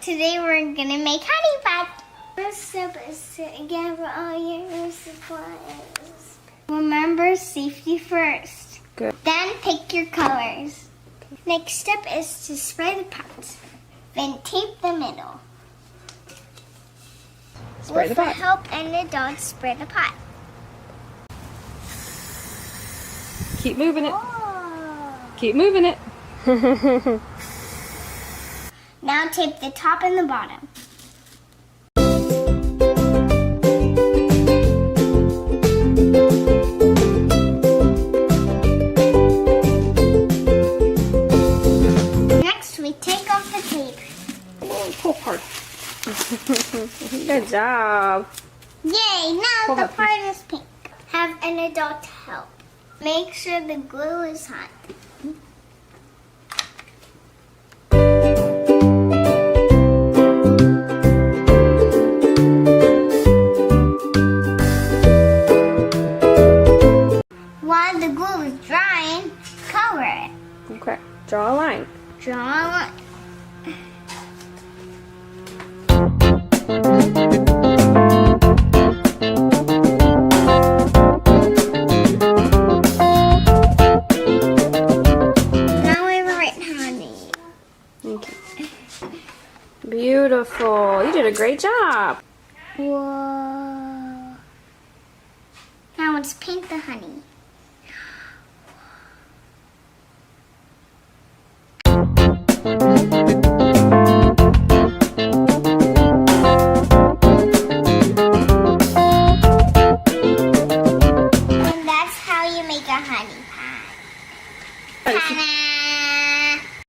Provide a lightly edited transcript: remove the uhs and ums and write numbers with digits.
Today we're gonna make honey pot. First step is to gather all your supplies. Remember safety first. Good. Then pick your colors. Next step is to spray the pot. Then tape the middle. Spray the pot. With the help and the dog, spray the pot. Keep moving it. Oh. Keep moving it. Now tape the top and the bottom. Next, we take off the tape. Whoa, pull hard. Good job. Yay, now Pull the that part is pink. Have an adult help. Make sure the glue is hot. While the glue is drying, cover it. Okay. Draw a line. Draw a line. Now we write honey. Okay. Beautiful. You did a great job. Whoa. Now let's paint the honey.